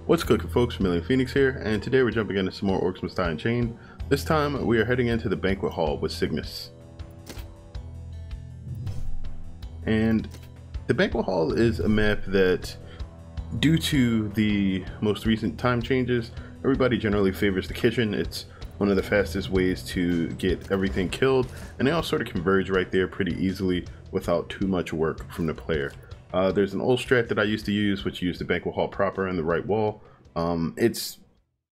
What's cooking, folks? Vermillion Phoenix here, and today we're jumping into some more Orcs must die Unchained. This time we are heading into the Banquet Hall with Cygnus. And the Banquet Hall is a map that, due to the most recent time changes, everybody generally favors the kitchen. It's one of the fastest ways to get everything killed, and they all sort of converge right there pretty easily without too much work from the player. There's an old strat that I used to use, which used the Banquet Hall proper and the right wall. It's,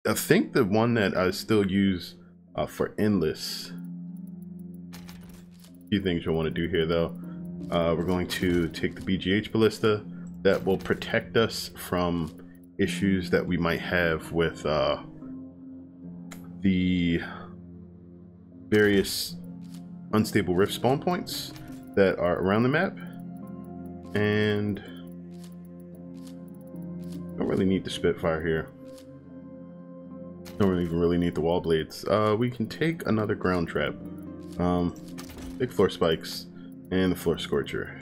I think, the one that I still use for Endless. A few things you'll want to do here, though. We're going to take the BGH Ballista. That will protect us from issues that we might have with the various unstable rift spawn points that are around the map. And don't really need the Spitfire here. Don't even really need the wall blades. We can take another ground trap, big floor spikes, and the floor scorcher.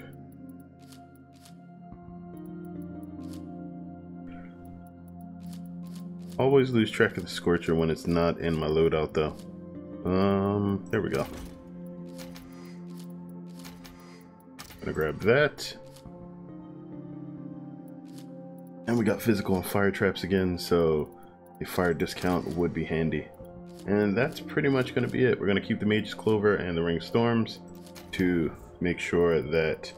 Always lose track of the scorcher when it's not in my loadout, though. There we go. Gonna grab that. And we got physical and fire traps again, so a fire discount would be handy. And that's pretty much going to be it. We're going to keep the Mage's Clover and the Ring of Storms to make sure that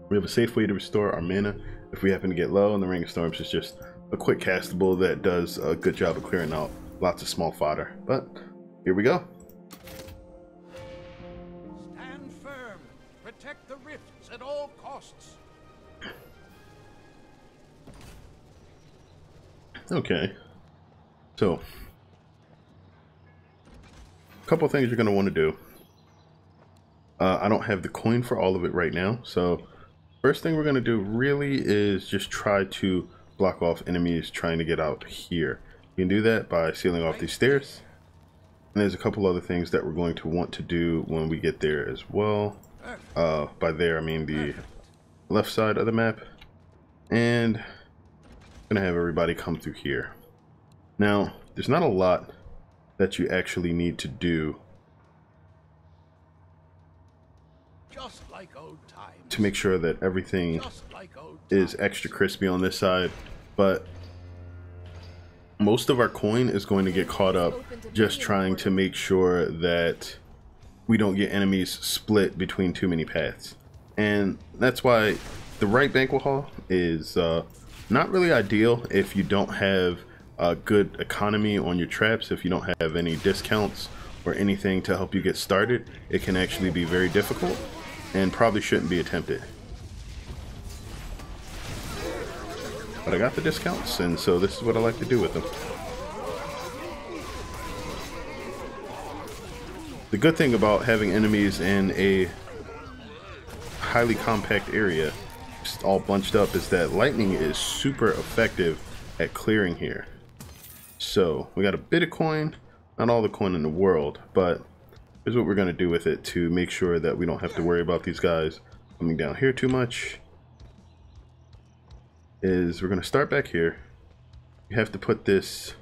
we have a safe way to restore our mana if we happen to get low, and the Ring of Storms is just a quick castable that does a good job of clearing out lots of small fodder. But here we go. Stand firm. Protect the rifts at all costs. Okay, so a couple things you're going to want to do. I don't have the coin for all of it right now, so first thing we're going to do really is just try to block off enemies trying to get out here. You can do that by sealing off these stairs, and there's a couple other things that we're going to want to do when we get there as well. By there I mean the left side of the map, and I'm gonna have everybody come through here. Now there's not a lot that you actually need to do Just like old times. to make sure that everything is extra crispy on this side, but most of our coin is going to get caught up just trying to make sure that we don't get enemies split between too many paths. And that's why the right Banquet Hall is not really ideal if you don't have a good economy on your traps. If you don't have any discounts or anything to help you get started, it can actually be very difficult and probably shouldn't be attempted. But I got the discounts, and so this is what I like to do with them. The good thing about having enemies in a highly compact area, just all bunched up, is that lightning is super effective at clearing here. So we got a bit of coin, not all the coin in the world, but here's what we're going to do with it to make sure that we don't have to worry about these guys coming down here too much. Is we're going to start back here. You have to put this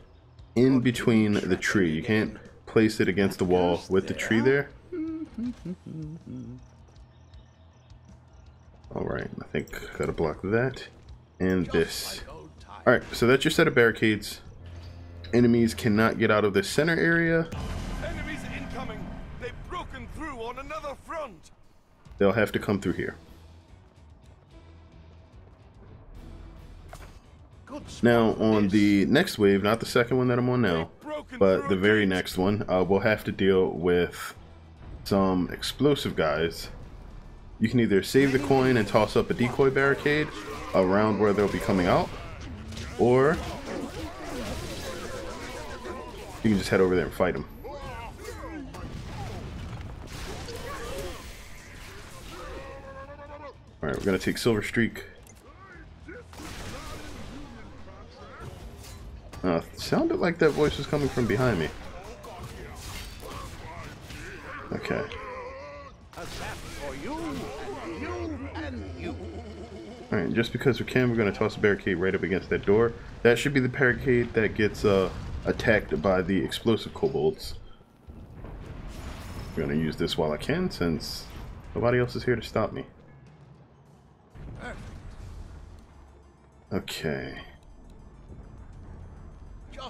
in between the tree. You can't place it against the wall with the tree there. Alright, I think I gotta block that and this. Alright, so that's your set of barricades. Enemies cannot get out of the center area. Enemies incoming. They've broken through on another front. They'll have to come through here. Now on the next wave, not the second one that I'm on now, but the very next one, we'll have to deal with some explosive guys. You can either save the coin and toss up a decoy barricade around where they'll be coming out, or you can just head over there and fight them. Alright, we're going to take Silver Streak. Sounded like that voice was coming from behind me. Okay. A zap for you, and you, and you. Alright, just because we can, we're going to toss a barricade right up against that door. That should be the barricade that gets attacked by the explosive kobolds. I'm going to use this while I can, since nobody else is here to stop me. Okay.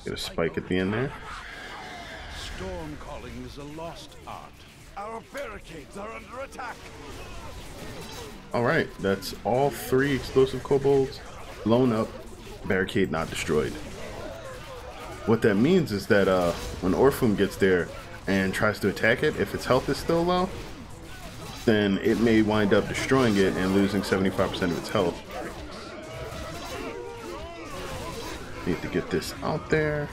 Get a spike at the end there. Storm calling is a lost art. Our barricades are under attack. Alright, that's all 3 explosive kobolds blown up, barricade not destroyed. What that means is that when Orphum gets there and tries to attack it, if its health is still low, then it may wind up destroying it and losing 75% of its health. Need to get this out there.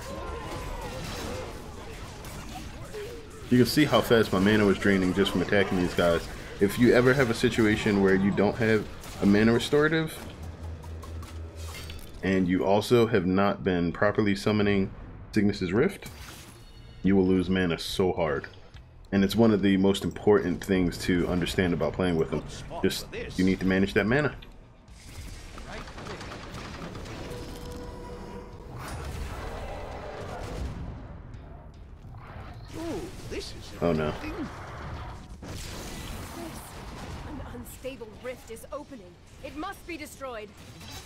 You can see how fast my mana was draining just from attacking these guys. If you ever have a situation where you don't have a mana restorative, and you also have not been properly summoning Cygnus's Rift, you will lose mana so hard. And it's one of the most important things to understand about playing with them. Just, you need to manage that mana. Oh no. An unstable rift is opening. It must be destroyed.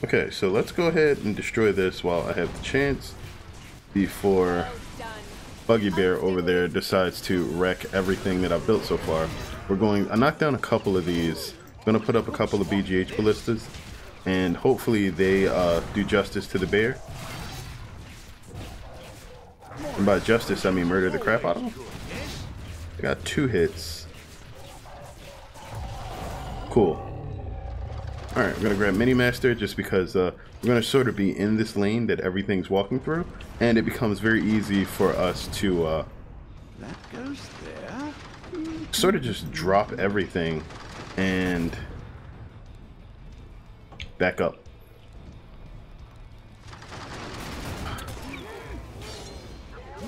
Okay, so let's go ahead and destroy this while I have the chance before Buggy Bear over there decides to wreck everything that I've built so far. I knocked down a couple of these. I'm gonna put up a couple of BGH ballistas, and hopefully they do justice to the bear. And by justice, I mean murder the crap out of him. I got 2 hits. Cool. Alright, we're going to grab Mini Master just because we're going to sort of be in this lane that everything's walking through, and it becomes very easy for us to That goes there. sort of just drop everything and back up.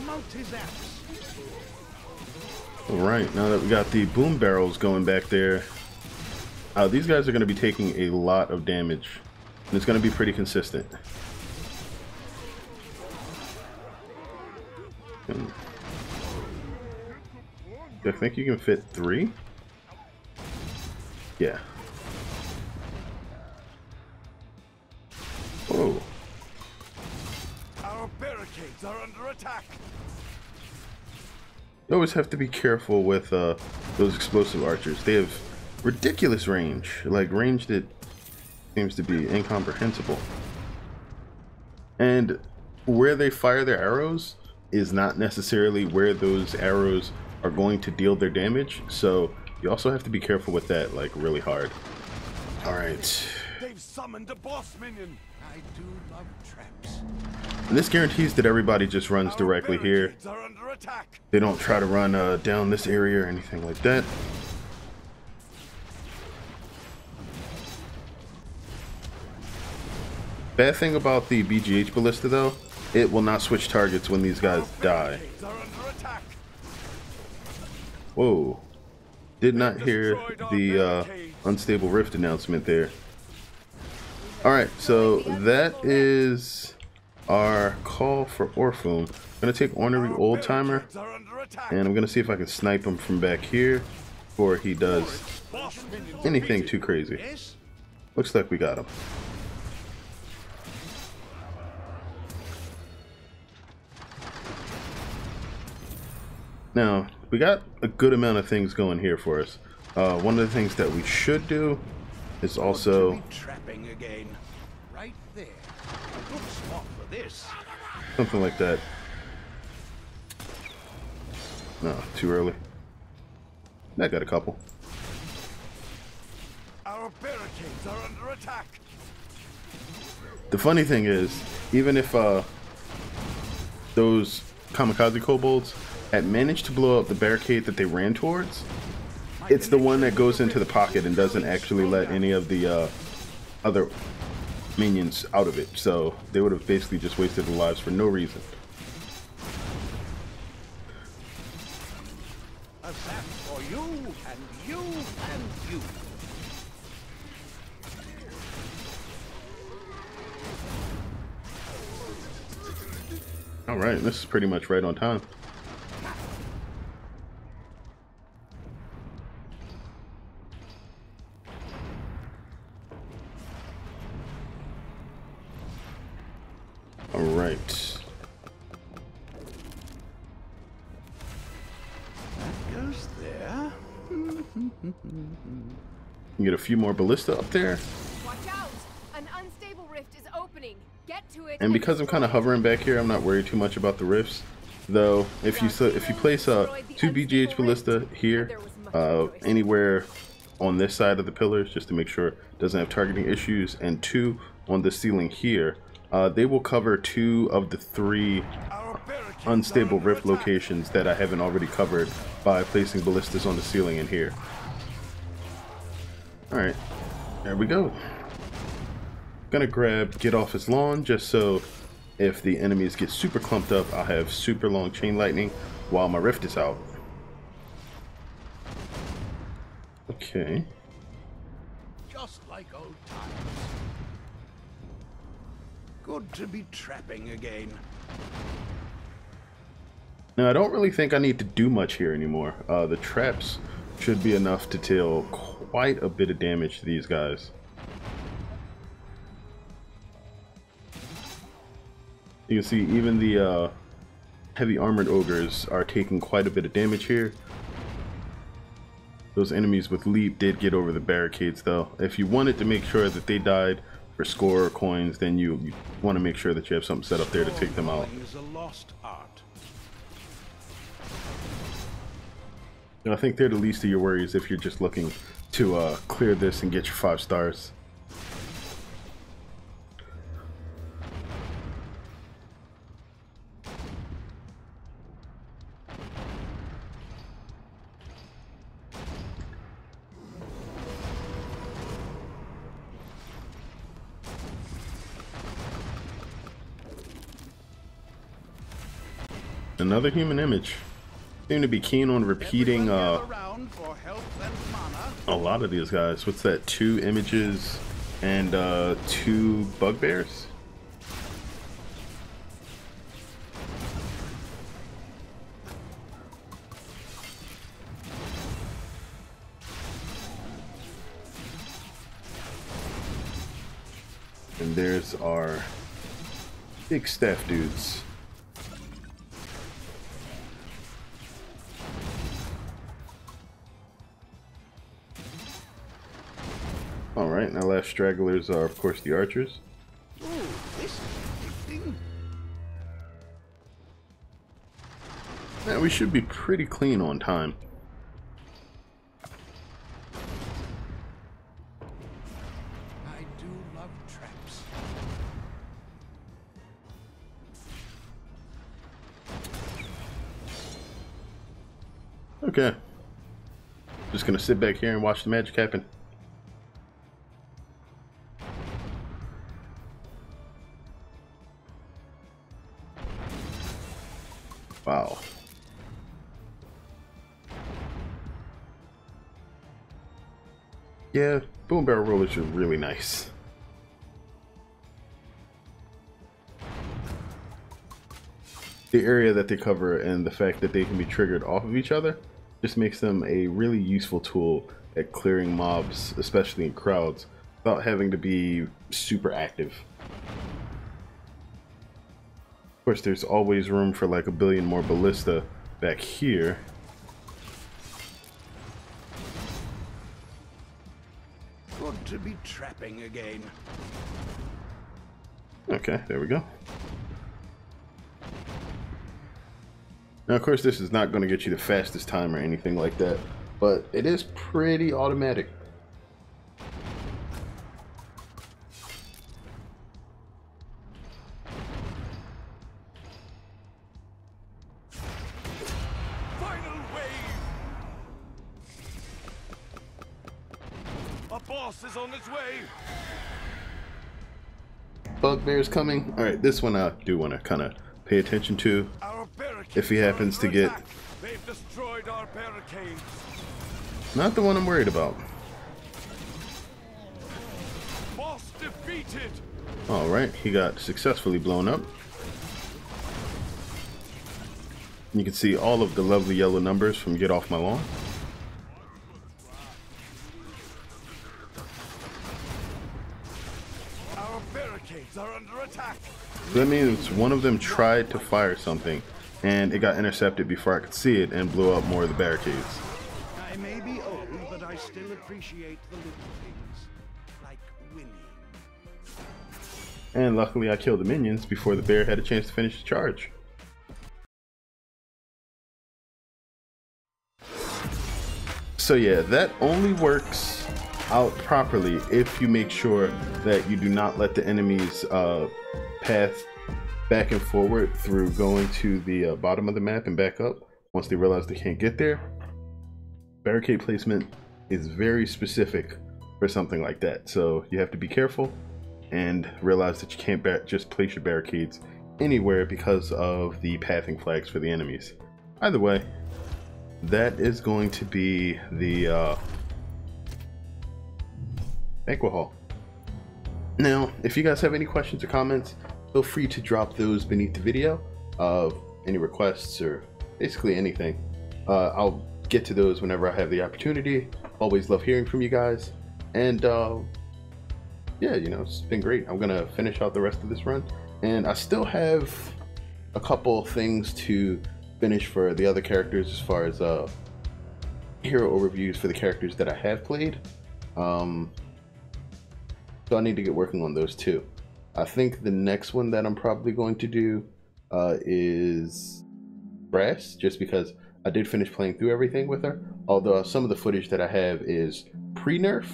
Multi-Zaps. Alright, now that we got the boom barrels going back there, these guys are going to be taking a lot of damage, and it's going to be pretty consistent. I think you can fit 3? Yeah. Whoa. Our barricades are under attack. You always have to be careful with those explosive archers. They have ridiculous range, like range that seems to be incomprehensible. And where they fire their arrows is not necessarily where those arrows are going to deal their damage, so you also have to be careful with that, like really hard. Alright. They've summoned a boss minion. I do love traps. And this guarantees that everybody just runs directly here. Are under attack. They don't try to run down this area or anything like that. Bad thing about the BGH ballista though, it will not switch targets when these guys die. Are under attack. Whoa. Did not hear the unstable rift announcement there. Alright, so that is our call for Orphum. I'm going to take Ornery Old Timer, and I'm going to see if I can snipe him from back here before he does anything too crazy. Looks like we got him. Now, we got a good amount of things going here for us. One of the things that we should do is also Trapping again. Right there. A good spot for this. something like that. No, too early. I got a couple. Our barricades are under attack. The funny thing is, even if those kamikaze kobolds had managed to blow up the barricade that they ran towards, it's the one that goes into the pocket and doesn't actually let any of the other minions out of it. So they would have basically just wasted their lives for no reason. A zap for you, and you, and you. All right, this is pretty much right on time. All right. That goes there. Get a few more ballista up there. Watch out! An unstable rift is opening. Get to it. And because I'm kind of hovering back here, I'm not worried too much about the rifts. Though, if you place 2 BGH ballista here, anywhere on this side of the pillars, just to make sure it doesn't have targeting issues, and 2 on the ceiling here, they will cover 2 of the 3 unstable rift locations that I haven't already covered by placing ballistas on the ceiling in here. Alright, there we go. Gonna grab Get Off His Lawn just so if the enemies get super clumped up, I'll have super long chain lightning while my rift is out. Okay. Just like old times. Good to be trapping again. Now I don't really think I need to do much here anymore. The traps should be enough to deal quite a bit of damage to these guys. You can see even the heavy armored ogres are taking quite a bit of damage here. Those enemies with leap did get over the barricades though. If you wanted to make sure that they died for score or coins, then you want to make sure that you have something set up there to take them out. Is a lost art. And I think they're the least of your worries if you're just looking to clear this and get your 5 stars. Another human image. Seem to be keen on repeating a lot of these guys. What's that? 2 images and 2 bugbears? And there's our big staff dudes. Alright, and our last stragglers are, of course, the archers. Ooh, this is interesting. Now, we should be pretty clean on time. I do love traps. Okay. Just gonna sit back here and watch the magic happen. Wow. Yeah, boom barrel rollers are really nice. The area that they cover and the fact that they can be triggered off of each other just makes them a really useful tool at clearing mobs, especially in crowds, without having to be super active. Of course, there's always room for like a billion more ballista back here. Good to be trapping again. Okay, there we go. Now, of course, this is not going to get you the fastest time or anything like that, but it is pretty automatic. Final wave! A boss is on its way! Bugbear's coming. Alright, this one I do want to kind of pay attention to. Our barricades If he happens are to under get... attack. They've destroyed our barricades. Not the one I'm worried about. Boss defeated! Alright, he got successfully blown up. You can see all of the lovely yellow numbers from Get Off My Lawn. Our barricades are under attack. So that means one of them tried to fire something, and it got intercepted before I could see it and blew up more of the barricades. I may be old, but I still appreciate the little things, like winning. And luckily I killed the minions before the bear had a chance to finish the charge. So yeah, that only works out properly if you make sure that you do not let the enemy's path back and forward through going to the bottom of the map and back up once they realize they can't get there. Barricade placement is very specific for something like that, so you have to be careful and realize that you can't just place your barricades anywhere because of the pathing flags for the enemies. Either way, that is going to be the Banquet Hall. Now, if you guys have any questions or comments, feel free to drop those beneath the video of any requests or basically anything. I'll get to those whenever I have the opportunity. Always love hearing from you guys. And yeah, you know, it's been great. I'm gonna finish out the rest of this run, and I still have a couple things to finish for the other characters as far as hero overviews for the characters that I have played. So I need to get working on those too. I think the next one that I'm probably going to do is Brass, just because I did finish playing through everything with her, although some of the footage that I have is pre-nerf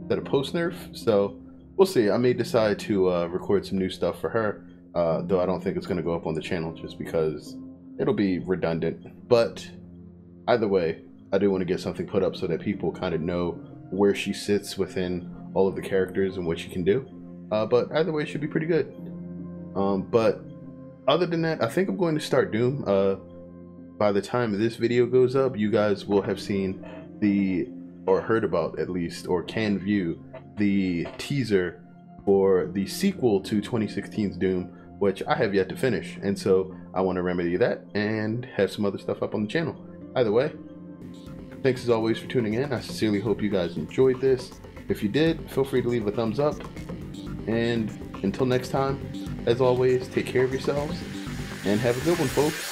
instead of post-nerf, so we'll see. I may decide to record some new stuff for her, though I don't think it's going to go up on the channel just because it'll be redundant. But either way, I do want to get something put up so that people kind of know where she sits within all of the characters and what she can do. But either way, it should be pretty good. But other than that, I think I'm going to start Doom. By the time this video goes up, you guys will have seen or heard about at least, or can view the teaser for the sequel to 2016's Doom, which I have yet to finish. And so I want to remedy that and have some other stuff up on the channel. Either way, thanks as always for tuning in. I sincerely hope you guys enjoyed this. If you did, feel free to leave a thumbs up. And until next time, as always, take care of yourselves and have a good one, folks.